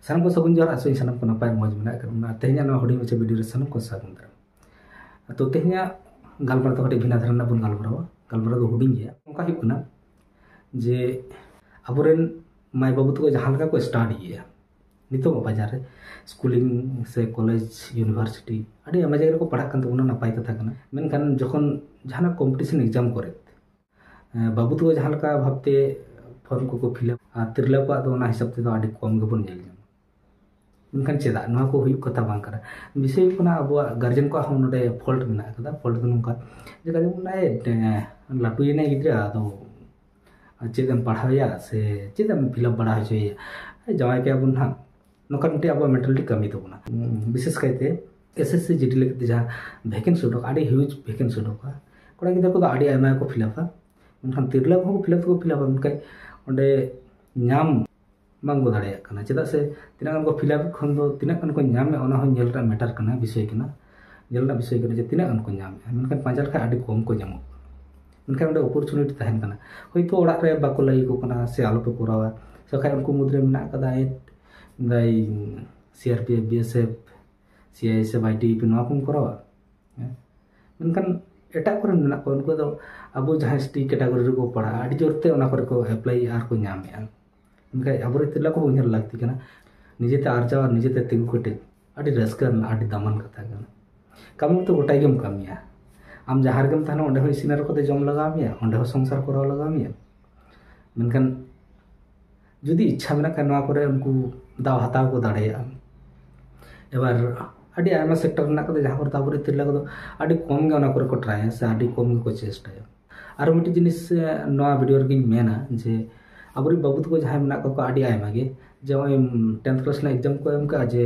सानम को सगुन जोहार आसो सानम को नपाय मौज मेना करना तेहना ना हुडी मचे वीडियो रे सानम को सागुन दाराम तो तेहना गालमार तो कटे भिना धरना बन गालमार दो हुडिंग गया उनका ही कना जे अबोरेन माय बाबू तो जहां लगा को स्टार्ट गया नितो बाजार रे स्कूलिंग से कॉलेज यूनिवर्सिटी अड़ी आमा जगह को पढ़ा कन तो नपाय कथा कना मेनखान जखन जहां कॉम्पिटिशन एग्जाम करे बाबू तो जहां लगा भाबते फॉर्म को फिलअप तिरला को दो ना हिसाब ते दो अड़ी कम गबन जेल मेनखान चेदा नवा को हुई कथा बांग करा विषय कोना अब गार्जियन को हम नोडे फॉल्ट मेना कदा फॉल्ट दो नोका जे गार्जियन नाय लाटू येने गिद्रा दो चेदम पढ़ाया से चेदम फिलअप बड़ा होय जवाय के अब ना नोका मिटे अब मेंटली कमी तो बना विशेष कहते एसएससी जीडी लेके जहां वैकेंसी उडोक आड़ी ह्यूज वैकेंसी उडोक कोड़ा गिद्रा को आड़ी आयमा को फिलअप मेनखान तिरला को फिलअप उनका ओंडे नाम बांगो दाड़ेया कना चेदा से तिना गन को फिलअप खन दो तिना गन को नाम में ओना हो नेलरा मैटर कना विषय कना नेलरा विषय कना जे तिना गन को नाम मेनखान पांचल का आड़ी कम को जामो मेनखान ओंडे अपॉर्चुनिटी तहन कना होयतो ओड़ा रे बाको लाई को कना से आलो पे कोरावा सखाय उनको मुद्रे मेना कदा दाई सीआरपीएफ बीएसएफ सीआईएसएफ आईटीबी नवा को कोरावा मेनखान एटा करे मेना को उनको दो अब जहां एसटी कैटेगरी को पढ़ा आड़ी जोरते ओना करे को अप्लाई आर को नामेया उनका अब तिरला को उन्हें लगती है निजेते आर्जा और निजेते तिगु कटे अड़ी रस्कर अड़ी दामन कथा कमी तो गोटाई गेम कमिया आम जहार गेम तहना ओंडे हो इसिनर को जम लगा मिया ओंडे हो संसार कराव लगा मिया मेनखान जुदी इच्छा मेना का नवा करे उनको दाव हताव को दाड़ेया एबार अड़ी आयमा सेक्टर ना को जहां पर ताबरे तिरला को अड़ी कम गे ओना करे को ट्राई से अड़ी कम को चेष्टाया आरो मिटी जिनिस नवा वीडियो रे मेना जे अब बाबू तक जहां मेना को आड़ी आयमा गे जे 10th क्लास ना एग्जाम को एम का जे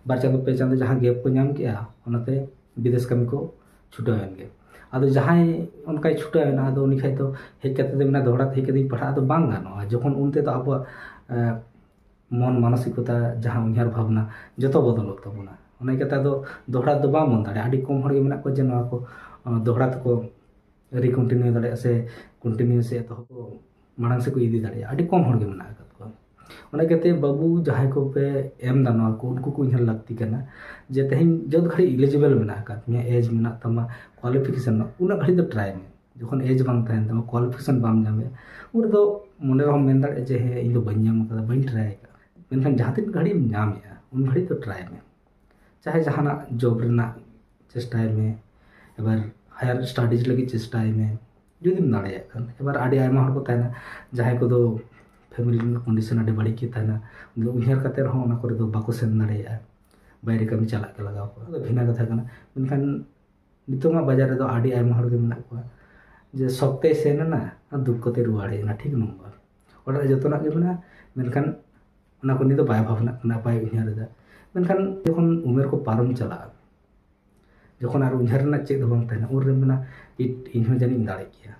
बार चांदो पे चांदो जहां गैप को नाम किया ओनाते विदेश कमी को छुटावेन गे आदो जहां उनका छुटावेना आदो उनी खाय तो हेज कते मेना दोहरा थे कदी पढ़ा तो बांग गानो जखन उनते तो अब मन मानसिकता जहां उन्हार भावना जतो बदलत तबना ओना कता दो दोहरा दो बा मन दाड़े आड़ी कम हर गे मेना को जे नवा को दोहरा तो रिकंटिन्यू दाड़े से कंटिन्यू से तो मांग से को इदी दाड़े आड़ी कम हर गे मेना को ओना कते बाबू जहां को पे एम दानो को उनको को इन्हार लगती कना जे तेहन जद घड़ी एलिजिबल मेना का मे एज मेना तमा क्वालिफिकेशन उना घड़ी तो ट्राई में जखन एज बांग तहन तमा क्वालिफिकेशन बाम जामे उर दो मने रहो मेन दाड़े जे हे इन दो बन्याम का बन ट्राई का मेनखान जहां तीन घड़ी नामया उन घड़ी तो ट्राई में चाहे जहाना जॉब रेना चेष्टाय में एबार हायर स्टडीज लगी चेष्टाय में जुदी दाड़ेया खान एबार आड़ी आयमा हर को तहना जहां को दो फैमिली कंडीशन आड़ी बड़ी की तहना उन्हेर कते रहो ओना करे दो बाको सेन दाड़ेया बाहर कमी चला के लगाव को भिना कथा कना मेनखान नितोमा बाजार रे दो आड़ी आयमा हर के मेना को जे सप्ते सेन ना दुख कते रुवाड़े ना ठीक नंबर ओड़ा जतोना के मेना मेनखान ओना को नि दो बाय भावना कना बाय उन्हेर दा मेनखान जखन उमेर को पारम चला जखन आर उन्हेर ना चेक दो बांग तहना उर रे मेना इन्हो जानी दाड़े किया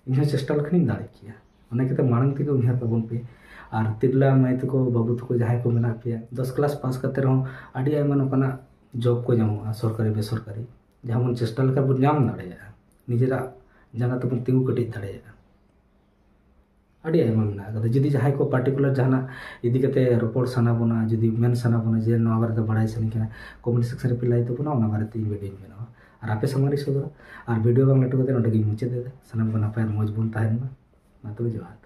इन्हो चेष्टा लखनी दाड़े किया ओना कते मांग ते उन्हेर पाबन पे और तिरला माई तको बाबू तको जहां को मेना पे 10 क्लास पास करते रहो आड़ी आयमा नोकाना जॉब को जामो सरकारी बेसरकारी जहां मन चेष्टा लका बन नाम दाड़ेया निजेरा जाना तो बन तिगु कटिज दाड़ेया आड़ी आयमा मेना कदा जदी जहां को पार्टिकुलर जहाना इदी कते रिपोर्ट सना बना जदी मेन सना बना जे नवा बारे तो बड़ाई सनी कना कमेंट सेक्शन रे पिलाई तो बना ओना बारे ते वीडियो मेना और आपे समारी सदरा और वीडियो बांग लटो कते नोटे गी मुचे दे सनम बना पायर मौज बन ताहेन मा तो जोहार।